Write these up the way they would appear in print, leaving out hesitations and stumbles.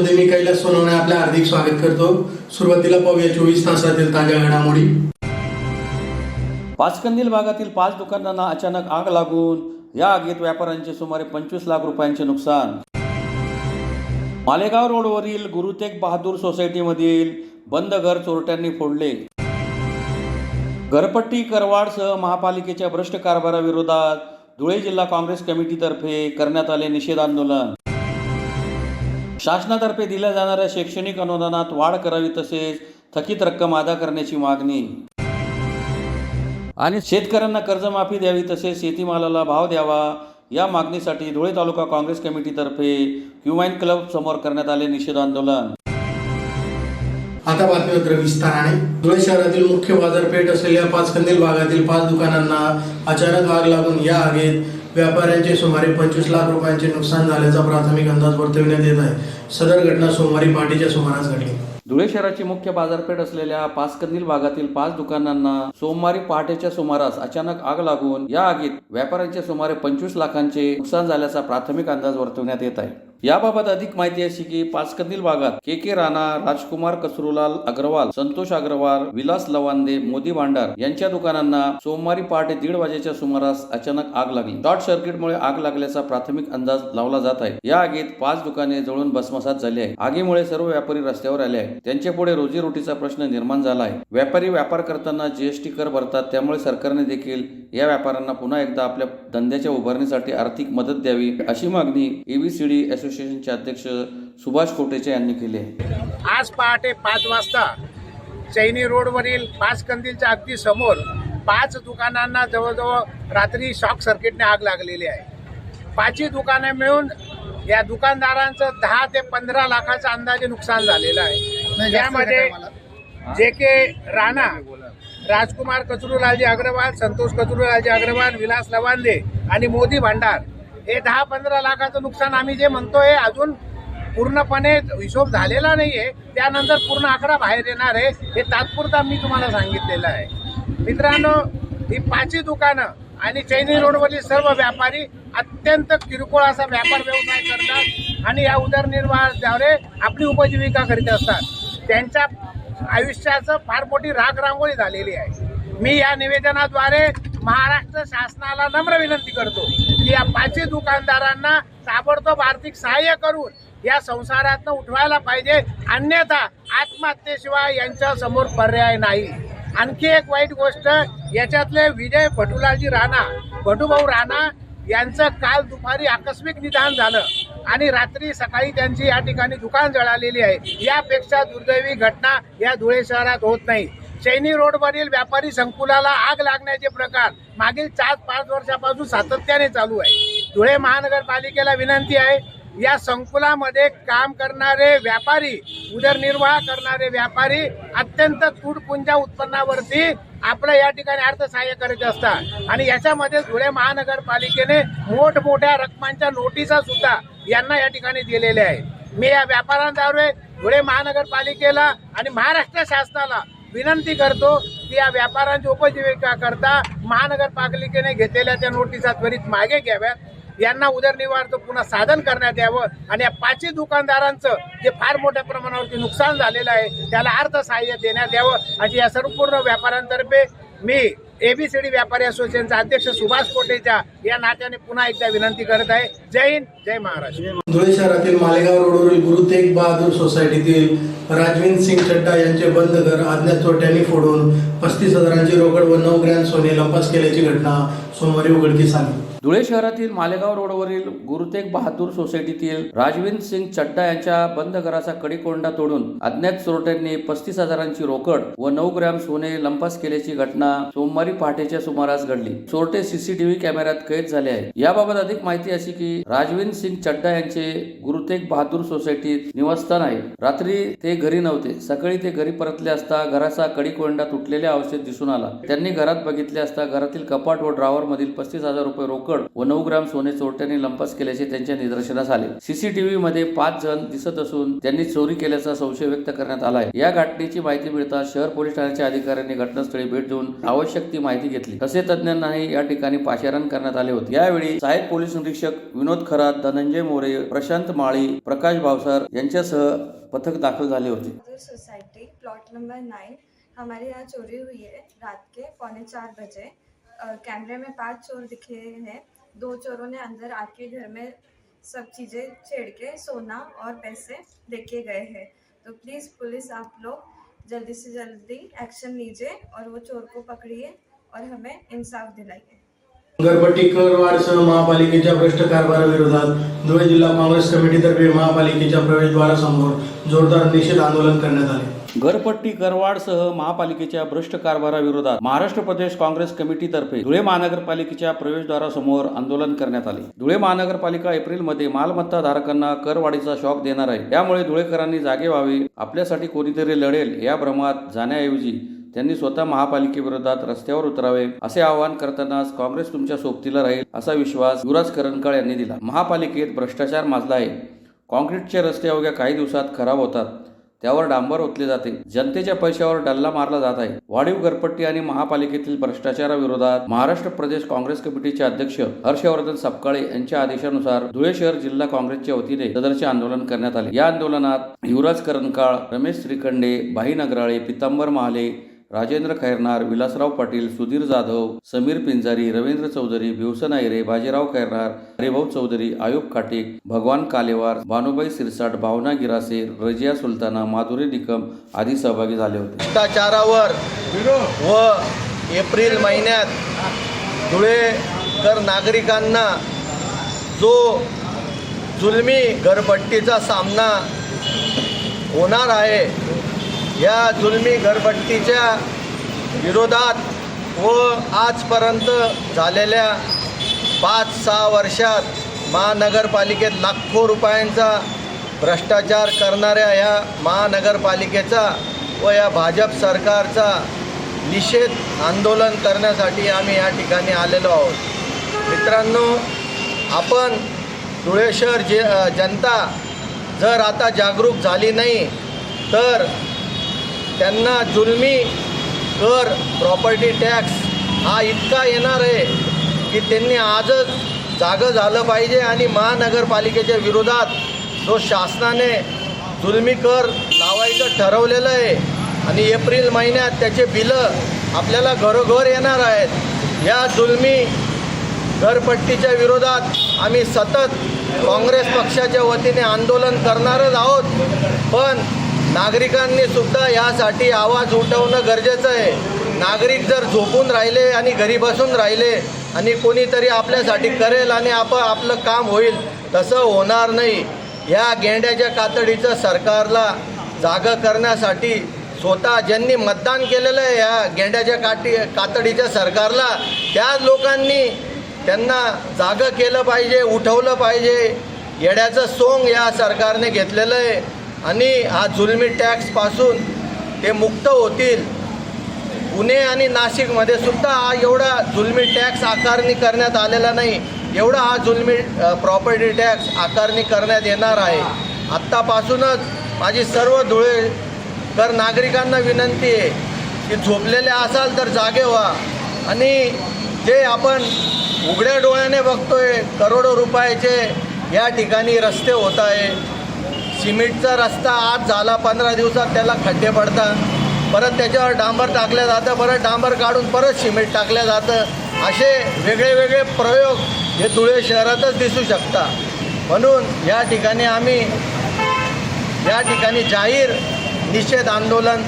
मध्ये मी कैलास सोनवणे आपले हार्दिक स्वागत करतो। सुरुवातीला पाहूया 24 तासातील ताज्या घडामोडी। पाचकंदील भागातील 5 दुकानांना अचानक आग लागून या आगीत व्यापाऱ्यांचे सुमारे 25 लाख रुपयांचे नुकसान। मालेगाव रोडवरील गुरु तेग बहादूर सोसायटीमधील बंद घर चोरट्यांनी फोडले। घरपट्टी करवाढसह महापालिकेच्या भ्रष्ट कारभाराविरोधात धुळे जिल्हा काँग्रेस कमिटीतर्फे करण्यात आले निषेध आंदोलन। शासनातर्फे दिल्या जाणाऱ्या शैक्षणिक अनुदानात वाढ करावी तसेच थकीत रक्कम अदा करण्याची मागणी आणि शेतकऱ्यांना कर्जमाफी द्यावी तसेच शेतीमालाला भाव द्यावा या मागणीसाठी धुळे तालुका काँग्रेस कमिटीतर्फे ह्युमन क्लब समोर करण्यात आले निषेध आंदोलन। आता बातमीपत्र विस्ताराने। धुळे शहरातील मुख्य बाजारपेठ असलेल्या पाचकंदील भागातील 5 दुकानांना अचानक आग लागून या आगीत व्यापाऱ्यांचे सुमारे 25 लाख रुपयांचे नुकसान झाल्याचा प्राथमिक अंदाज वर्तविण्यात येत आहे। सदर घटना सोमवारी पहाटेच्या सुमारास घडली। धुळे शहराची मुख्य बाजारपेठ असलेल्या पाचकंदील भागातील 5 दुकानांना सोमवारी पहाटेच्या सुमारास अचानक आग लागून या आगीत व्यापाऱ्यांचे सुमारे 25 लाखांचे नुकसान झाल्याचा प्राथमिक अंदाज वर्तवण्यात येत आहे। याबाबत अधिक माहिती अशी की पाचकंदील भागात के राणा, राजकुमार कसरूलाल अग्रवाल, संतोष अग्रवाल, विलास लवांदे, मोदी भांडार यांच्या दुकानांना सोमवारी पहाटे 1:30 वाजेच्या सुमारास अचानक आग लागली। शॉर्ट सर्किटमुळे आग लागल्याचा प्राथमिक अंदाज लावला जात आहे। या आगीत 5 दुकाने जळून भस्मसात झाली आहे। आगीमुळे सर्व व्यापारी रस्त्यावर आले आहेत। त्यांच्या पुढे रोजीरोटीचा प्रश्न निर्माण झाला आहे। व्यापारी व्यापार करताना जीएसटी कर भरतात, त्यामुळे सरकारने देखील या व्यापाऱ्यांना पुन्हा एकदा आपल्या धंद्याच्या उभारणीसाठी आर्थिक मदत द्यावी अशी मागणी एबीसीडी असोसिएशनचे अध्यक्ष सुभाष कोटेचे यांनी केली आहे। आज पहाटे 5 वाजता चैनी रोडवरील पाचकंदीलच्या अगदी समोर 5 दुकानांना जवळजवळ रात्री शॉक सर्किटने आग लागलेली आहे। 5ही दुकाने मिळून या दुकानदारांचं 10 ते 15 लाखाचं अंदाजे नुकसान झालेलं आहे। यामध्ये के राणा, राजकुमार कचरूलालजी अग्रवाल, संतोष कचरूलालजी अग्रवाल, विलास लवांदे आणि मोदी भांडार हे 10-15 लाखाचं नुकसान आम्ही जे म्हणतोय अजून पूर्णपणे हिशोब झालेला नाहीये। त्यानंतर पूर्ण आकडा बाहेर येणार आहे, हे तात्पुरता मी तुम्हाला सांगितलेलं आहे। मित्रांनो, ही 5ही दुकानं आणि चैनी रोडवरील सर्व व्यापारी अत्यंत किरकोळ असा व्यापार व्यवसाय करतात आणि या उदरनिर्वाहाद्वारे आपली उपजीविका करीत असतात। त्यांच्या आयुष्याचं फार मोठी राखरांगोळी झालेली आहे। मी या निवेदनाद्वारे महाराष्ट्र शासनाला नम्र विनंती करतो की या 5ही दुकानदारांना ताबडतोब आर्थिक सहाय्य करून या संसारातनं उठवायला पाहिजे, अन्यथा आत्महत्येशिवाय यांच्या समोर पर्याय नाही। आणखी एक वाईट गोष्ट, याच्यातले विजय भटूलालजी राणा, भटूभाऊ राणा यांचं काल दुपारी आकस्मिक निधन झालं आणि रात्री सकाळी त्यांची या ठिकाणी दुकान जळालेली आहे। यापेक्षा दुर्दैवी घटना या धुळे शहरात होत नाही। चैनी रोडवरील व्यापारी संकुलाला आग लागण्याचे प्रकार मागील 4-5 वर्षापासून सातत्याने चालू आहे। धुळे महानगरपालिकेला विनंती आहे, या संकुलामध्ये काम करणारे व्यापारी, उदरनिर्वाह करणारे व्यापारी अत्यंत तुटपुंजा उत्पन्नावरती आपलं या ठिकाणी अर्थसहाय्य करत असतात आणि याच्यामध्ये धुळे महानगरपालिकेने मोठमोठ्या रकमांच्या नोटिसा सुद्धा यांना या ठिकाणी दिलेल्या आहेत। मी या व्यापाऱ्यांद्वारे धुळे महानगरपालिकेला आणि महाराष्ट्र शासनाला विनंती करतो की या व्यापाऱ्यांची उपजीविका करता महानगरपालिकेने घेतलेल्या त्या नोटिसा त्वरित मागे घ्याव्यात, यांना उदरनिर्वाहाचं पुन्हा साधन करण्यात यावं आणि या 5ही दुकानदारांचं जे फार मोठ्या प्रमाणावरती नुकसान झालेलं आहे त्याला अर्थसहाय्य देण्यात यावं अशी या संपूर्ण व्यापाऱ्यांतर्फे मी एबीसीडी व्यापारी असोसिएशनचा अध्यक्ष सुभाष कोटेच्या या नात्याने पुन्हा एकदा विनंती करत आहे। जय हिंद, जय महाराष्ट्र। धुळे शहरातील मालेगाव रोडवरील गुरु तेग बहादूर सोसायटीतील राजवीन सिंग चड्डा यांचे बंद घर अज्ञात चोरट्यांनी फोडून 35,000ची रोकड व 9 ग्रॅम सोने लंपास केल्याची घटना सोमवारी उघडकीस आली। धुळे शहरातील मालेगाव रोडवरील गुरु तेग बहादूर सोसायटीतील राजवीन सिंग चड्डा यांच्या बंद घराचा कडेकोंडा तोडून अज्ञात चोरट्यांनी 35,000ची रोकड व 9 ग्रॅम सोने लंपास केल्याची घटना सोमवारी पहाटेच्या सुमारास घडली। चोरटे सीसीटीव्ही कॅमेऱ्यात कैद झाले आहेत। याबाबत अधिक माहिती अशी की राजवीन सिंग चड्डा यांचे गुरु तेग बहादूर सोसायटीत निवासस्थान आहे। रात्री ते घरी नव्हते। सकाळी ते घरी परतले असता घराचा कडेकोंडा तुटलेल्या अवस्थेत दिसून आला। त्यांनी घरात बघितले असता घरातील कपाट व ड्रॉवर मधील 35,000 रुपये रोकड रोकड व 9 ग्राम सोने चोरट्यांनी लंपास केल्याचे त्यांच्या निदर्शनास आले. सीसीटीव्ही मध्ये 5 जण दिसत असून त्यांनी चोरी केल्याचा संशय व्यक्त करण्यात आला आहे. या घटनेची माहिती मिळताच शहर पोलीस ठाण्याच्या अधिकाऱ्यांनी घटनास्थळी भेट देऊन आवश्यक ती माहिती घेतली. तसे तज्ञांनाही या ठिकाणी पाचारण करण्यात आले होते. यावेळी सहाय्यक पोलीस निरीक्षक विनोद खरात, धनंजय मोरे, प्रशांत माळी, प्रकाश भावसार यांच्यासह पथक दाखल झाले होते. सोसाइटी प्लॉट नंबर 9 हमारे यहाँ चोरी हुई है रात के 3:45 बजे। कैमरे में 5 चोर दिखे हैं। 2 चोरों ने अंदर आके घर में सब चीज़ें छेड़ के सोना और पैसे लेके गए हैं। तो प्लीज़ पुलिस आप लोग जल्दी से जल्दी एक्शन लीजिए और वो चोर को पकड़िए और हमें इंसाफ दिलाइए। घरपट्टी करवाढसह महापालिकेच्या भ्रष्ट कारभाराविरोधात धुळे जिल्हा काँग्रेस कमिटीतर्फे महापालिकेच्या प्रवेशद्वारासमोर जोरदार निषेध आंदोलन करण्यात आले. घरपट्टी करवाढसह महापालिकेच्या भ्रष्ट कारभाराविरोधात महाराष्ट्र प्रदेश काँग्रेस कमिटीतर्फे धुळे महानगरपालिकेच्या प्रवेशद्वारासमोर आंदोलन करण्यात आले. धुळे महानगरपालिका एप्रिलमध्ये मालमत्ता धारकांना करवाढीचा शॉक देणार आहे. त्यामुळे धुळेकरांनी जागे व्हावे, आपल्यासाठी कोणीतरी लढेल या भ्रमात जाण्याऐवजी त्यांनी स्वतः महापालिकेविरोधात रस्त्यावर उतरावे असे आवाहन करतानाच काँग्रेस तुमच्या सोबतीला राहील असा विश्वास युवराज करंजकाळ यांनी दिला. महापालिकेत भ्रष्टाचार माजला आहे. काँक्रीटचे रस्ते अवघ्या काही दिवसात खराब होतात, त्यावर डांबर ओतले जाते. जनतेच्या पैशावर डल्ला मारला जात आहे. वाढीव घरपट्टी आणि महापालिकेतील भ्रष्टाचाराविरोधात महाराष्ट्र प्रदेश काँग्रेस कमिटीचे अध्यक्ष हर्षवर्धन सपकाळे यांच्या आदेशानुसार धुळे शहर जिल्हा काँग्रेसच्या वतीने सदरचे आंदोलन करण्यात आले. या आंदोलनात युवराज करंजकाळ, रमेश श्रीखंडे, भाई नगराळे, पितांबर महाले, राजेंद्र खैरनार, विलासराव पाटील, सुधीर जाधव, समीर पिंजारी, रवींद्र चौधरी, भिवसन आयरे, बाजीराव खैरनार, हरिभाऊ चौधरी, आयुब खाटिक, भगवान कालेवार, भानुबाई सिरसाट, भावना गिरासे, रजिया सुलताना, माधुरी निकम आदी सहभागी झाले होते. भ्रष्टाचारावर व एप्रिल महिन्यात धुळेकर नागरिकांना जो जुलमी घरपट्टीचा सामना होणार आहे, या जुलमी घरपट्टीच्या विरोधात व आजपर्यंत झालेल्या 5-6 वर्षात महानगरपालिकेत लाखो रुपयांचा भ्रष्टाचार करणाऱ्या या महानगरपालिकेचा व या भाजप सरकारचा निषेध आंदोलन करण्यासाठी आम्ही या ठिकाणी आलेलो आहोत. मित्रांनो, आपण धुळे शहर जनता जर आता जागरूक झाली नाही तर त्यांना जुलमी कर, प्रॉपर्टी टॅक्स हा इतका येणार आहे की त्यांनी आजच जागं झालं पाहिजे आणि महानगरपालिकेच्या विरोधात जो शासनाने जुलमी कर लावायचं ठरवलेलं आहे आणि एप्रिल महिन्यात त्याचे बिलं आपल्याला घरोघर येणार आहेत. या जुलमी घरपट्टीच्या विरोधात आम्ही सतत काँग्रेस पक्षाच्या वतीने आंदोलन करणारच आहोत. पण नागरिकांनी सुद्धा यासाठी आवाज उठवणं गरजेचं आहे. नागरिक जर झोपून राहिले आणि घरी बसून राहिले आणि कोणीतरी आपल्यासाठी करेल आणि आपलं काम होईल, तसं होणार नाही. या गेंड्याच्या कातडीचं सरकारला जागं करण्यासाठी स्वतः ज्यांनी मतदान केलेलं आहे या गेंड्याच्या कातडीच्या सरकारला, त्याच लोकांनी त्यांना जागं केलं पाहिजे, उठवलं पाहिजे. येड्याचं सोंग या सरकारने घेतलेलं आहे आणि हा जुलमी टॅक्सपासून ते मुक्त होतील. पुणे आणि नाशिकमध्ये सुद्धा हा एवढा जुलमी टॅक्स आकारणी करण्यात आलेला नाही, एवढा हा जुलमी प्रॉपर्टी टॅक्स आकारणी करण्यात येणार आहे. आत्तापासूनच माझी सर्व धुळेकर नागरिकांना विनंती आहे की झोपलेले असाल तर जागे व्हा आणि जे आपण उघड्या डोळ्याने बघतोय करोडो रुपयाचे या ठिकाणी रस्ते होत आहे. सिमेंटचा रस्ता आज झाला, 15 दिवसात त्याला खड्डे पडतात, परत त्याच्यावर डांबर टाकलं जातं, परत डांबर काढून परत सिमेंट टाकलं जातं. असे वेगळे वेगळे प्रयोग हे धुळे शहरातच दिसू शकतात. म्हणून या ठिकाणी आम्ही जाहीर निषेध आंदोलन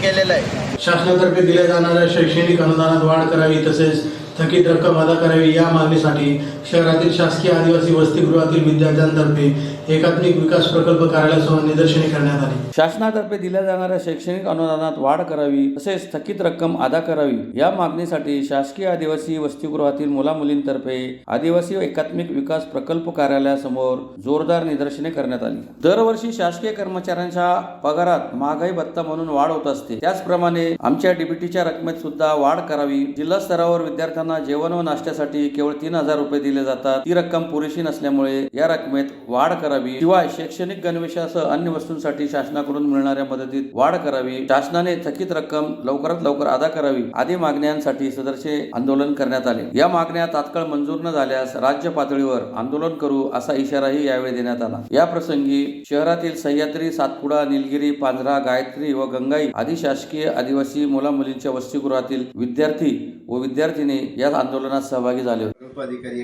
केलेलं आहे. शासनातर्फे दिल्या जाणाऱ्या शैक्षणिक अनुदानात वाढ करावी तसेच थकीत रक्कम अदा करावी या मागणीसाठी शहरातील शासकीय आदिवासी वसतिगृहातील विद्यार्थ्यांतर्फे एकात्मिक विकास प्रकल्प कार्यालयासमोर निदर्शने करण्यात आली. शासनातर्फे दिल्या जाणाऱ्या शैक्षणिक अनुदानात वाढ करावी तसेच थकीत रक्कम अदा करावी या मागणीसाठी शासकीय आदिवासी वसतिगृहातील मुलामुलींतर्फे आदिवासी एकात्मिक विकास प्रकल्प कार्यालयासमोर जोरदार निदर्शने करण्यात आली. दरवर्षी शासकीय कर्मचाऱ्यांच्या पगारात महागाई भत्ता म्हणून वाढ होत असते. त्याचप्रमाणे आमच्या डीबीटीच्या रकमेत सुद्धा वाढ करावी. जिल्हा स्तरावर विद्यार्थ्यांना जेवण व नाश्त्यासाठी केवळ 3,000 रुपये दिले जातात. ती रक्कम पुरेशी नसल्यामुळे या रकमेत वाढ करावी. शिवाय शैक्षणिक गणवेशासह अन्य वस्तूंसाठी शासनाकडून मिळणाऱ्या मदतीत वाढ करावी. शासनाने थकीत रक्कम लवकरात लवकर अदा करावी आदी मागण्यांसाठी सदरचे आंदोलन करण्यात आले. या मागण्या तात्काळ मंजूर न झाल्यास राज्य पातळीवर आंदोलन करू असा इशाराही यावेळी देण्यात आला. या प्रसंगी शहरातील सह्याद्री, सातपुडा, निलगिरी, पांझरा, गायत्री व गंगाई आदी शासकीय आदिवासी मुलामुलींच्या वसतिगृहातील विद्यार्थी व विद्यार्थिनी या आंदोलनात सहभागी झाले होते. प्रकल्प अधिकारी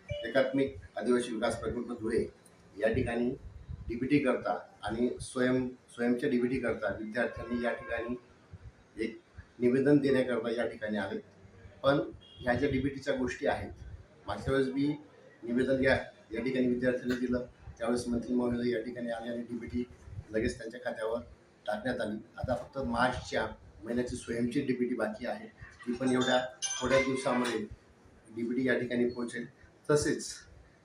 एकात्मिक आदिवासी विकास प्रकल्प धुळे या ठिकाणी डीबीटी करता आणि स्वयंच्या डीबीटी करता विद्यार्थ्यांनी या ठिकाणी एक निवेदन देण्याकरता या ठिकाणी आले. पण ह्या ज्या डीबीटीच्या गोष्टी आहेत, मागच्या वेळेस बी निवेदन या ठिकाणी विद्यार्थ्यांनी दिलं, त्यावेळेस मंत्री महोदय या ठिकाणी आले आणि डीबीटी लगेच त्यांच्या खात्यावर टाकण्यात आली. आता फक्त मार्चच्या महिन्याची स्वयंची डीबीटी बाकी आहे. ती पण एवढ्या थोड्या दिवसामध्ये डीबीटी या ठिकाणी पोहोचेल. तसेच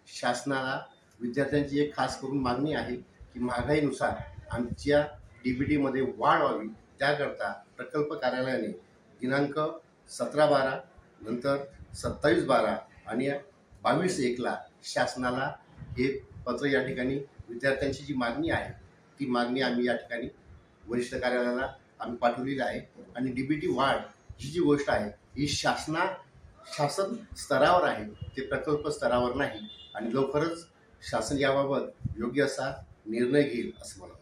शासनाला विद्यार्थ्यांची एक खास करून मागणी आहे की महागाईनुसार आमच्या डीबीटीमध्ये वाढ व्हावी. त्याकरता प्रकल्प कार्यालयाने दिनांक 17/12 नंतर 27/12 आणि 22/1 शासनाला हे पत्र या ठिकाणी विद्यार्थ्यांची जी मागणी आहे ती मागणी आम्ही या ठिकाणी वरिष्ठ कार्यालयाला आम्ही पाठवलेली आहे. आणि डीबीटी वाढ ही जी गोष्ट आहे ही शासन स्तरावर आहे, ते प्रकल्प स्तरावर नाही. आणि लवकरच शासन याबाबत योग्य असा निर्णय घेईल असं मला वाटतं.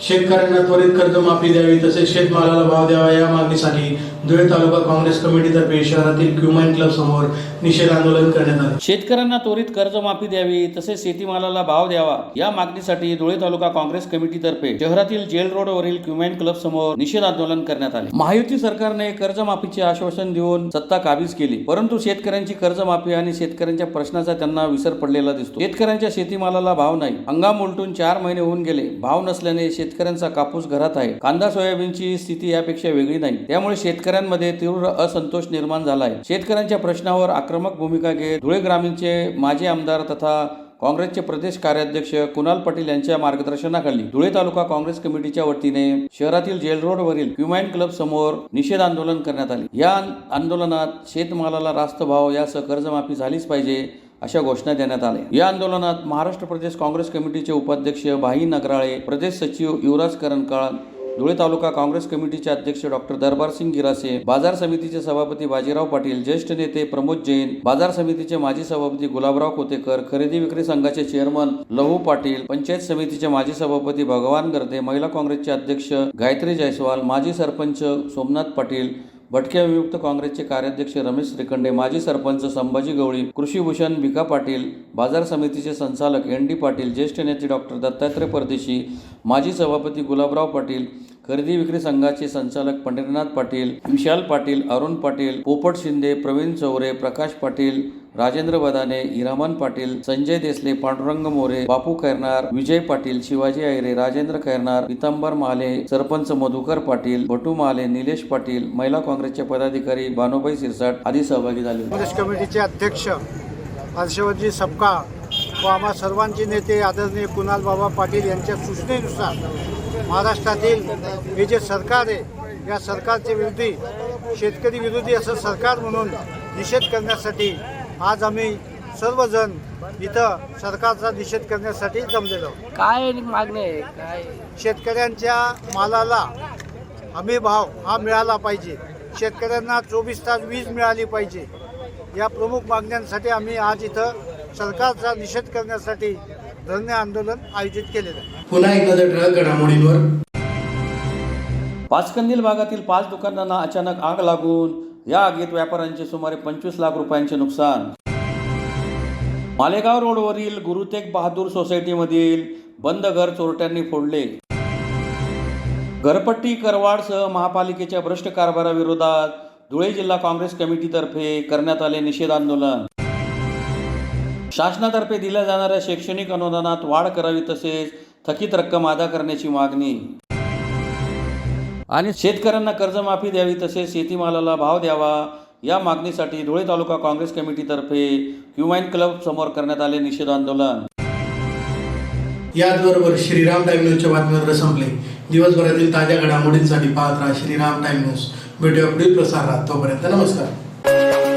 शेतकऱ्यांना त्वरित कर्जमाफी द्यावी तसेच शेतमालाला भाव द्यावा या मागणीसाठी धुळे तालुका काँग्रेस कमिटीतर्फे शहरातील क्युमाइन क्लब समोर निषेध आंदोलन करण्यात आले. शेतकऱ्यांना त्वरित कर्जमाफी द्यावी तसेच शेतीमालाला भाव द्यावा या मागणीसाठी धुळे तालुका काँग्रेस कमिटीतर्फे शहरातील जेल रोडवरील क्युमाइन क्लब समोर निषेध आंदोलन करण्यात आले. महायुती सरकारने कर्जमाफीचे आश्वासन देऊन सत्ता काबीज केली, परंतु शेतकऱ्यांची कर्जमाफी आणि शेतकऱ्यांच्या प्रश्नाचा त्यांना विसर पडलेला दिसतो. शेतकऱ्यांच्या शेतीमालाला भाव नाही. हंगाम उलटून 4 महिने होऊन गेले. भाव नसल्याने शेतकऱ्यांचा कापूस घरात आहे. कांदा, सोयाबीनची स्थिती यापेक्षा वेगळी नाही. त्यामुळे शेतकऱ्यांमध्ये तीव्र असंतोष निर्माण झाला आहे. शेतकऱ्यांच्या प्रश्नावर आक्रमक भूमिका घेत धुळे ग्रामीणचे माजी आमदार तथा काँग्रेसचे प्रदेश कार्याध्यक्ष कुणाल पाटील यांच्या मार्गदर्शनाखाली धुळे तालुका काँग्रेस कमिटीच्या वतीने शहरातील जेल रोडवरील क्युमाइन क्लब समोर निषेध आंदोलन करण्यात आले. या आंदोलनात शेतमालाला रास्त भाव यासह कर्जमाफी झालीच पाहिजे अशा घोषणा देण्यात आल्या. या आंदोलनात महाराष्ट्र प्रदेश काँग्रेस कमिटीचे उपाध्यक्ष भाई नगराळे, प्रदेश सचिव युवराज करणकाळ, धुळे तालुका काँग्रेस कमिटीचे अध्यक्ष डॉक्टर दरबारसिंग गिरासे, बाजार समितीचे सभापती बाजीराव पाटील, ज्येष्ठ नेते प्रमोद जैन, बाजार समितीचे माजी सभापती गुलाबराव कोतेकर, खरेदी विक्री संघाचे चेअरमन लहू पाटील, पंचायत समितीचे माजी सभापती भगवान गर्दे, महिला काँग्रेसचे अध्यक्ष गायत्री जयस्वाल, माजी सरपंच सोमनाथ पाटील, भटक्या विमुक्त काँग्रेसचे कार्याध्यक्ष रमेश श्रीखंडे, माजी सरपंच संभाजी गवळी, कृषीभूषण भिका पाटील, बाजार समितीचे संचालक ND पाटील, ज्येष्ठ नेते डॉक्टर दत्तात्रय परदेशी, माजी सभापती गुलाबराव पाटील, खरेदी विक्री संघाचे संचालक पंढरीनाथ पाटील, विशाल पाटील, अरुण पाटील, पोपट शिंदे, प्रवीण चौरे, प्रकाश पाटील, राजेंद्र बदाने, हिरामन पाटील, संजय देसले, पांडुरंग मोरे, बापू खैरनार, विजय पाटील, शिवाजी आयरे, राजेंद्र खैरनार, पितांबर माले, सरपंच मधुकर पाटील, भटू माले, निलेश पाटील, महिला काँग्रेसचे पदाधिकारी बानुबाई सिरसाट आदी सहभागी झाले. काँग्रेस कमिटीचे अध्यक्ष हर्षवर्जी सपकाळ व आम्हा सर्वांचे नेते आदरणीय कुणाल बाबा पाटील यांच्या सूचनेनुसार महाराष्ट्रातील हे जे सरकार आहे या सरकारचे विरोधी शेतकरी विरोधी असं सरकार म्हणून निषेध करण्यासाठी आज आम्ही सर्वजण इथं सरकारचा निषेध करण्यासाठी जमलेलो. काय मागणी आहे? काय शेतकऱ्यांच्या मालाला हमी भाव हा मिळाला पाहिजे. शेतकऱ्यांना 24 तास वीज मिळाली पाहिजे. या प्रमुख मागण्यांसाठी आम्ही आज इथं सरकारचा निषेध करण्यासाठी धरणे आंदोलन आयोजित केलेलं आहे. पुन्हा एक नजर ठळक घडामोडींवर. पाचकंदील भागातील 5 दुकानांना अचानक आग लागून या आगीत व्यापाऱ्यांचे सुमारे 25 लाख रुपयांचे नुकसान. मालेगाव रोडवरील गुरु तेग बहादूर सोसायटीमधील बंद घर चोरट्यांनी फोडले. घरपट्टी करवाढसह महापालिकेच्या भ्रष्ट कारभाराविरोधात धुळे जिल्हा काँग्रेस कमिटीतर्फे करण्यात आले निषेध आंदोलन. शासनातर्फे दिल्या जाणाऱ्या शैक्षणिक अनुदानात वाढ करावी तसेच थकीत रक्कम अदा करण्याची मागणी आणि शेतकऱ्यांना कर्जमाफी द्यावी तसेच शेतीमालाला भाव द्यावा या मागणीसाठी धुळे तालुका काँग्रेस कमिटीतर्फे ह्युमॅन क्लब समोर करण्यात आले निषेध आंदोलन. याचबरोबर श्रीराम टाइम न्यूजच्या बातमीपत्र संपले. दिवसभरातील ताज्या घडामोडींसाठी पाहत राहा श्रीराम टाइम न्यूज. भेटूया पुढील प्रसारात. तोपर्यंत नमस्कार.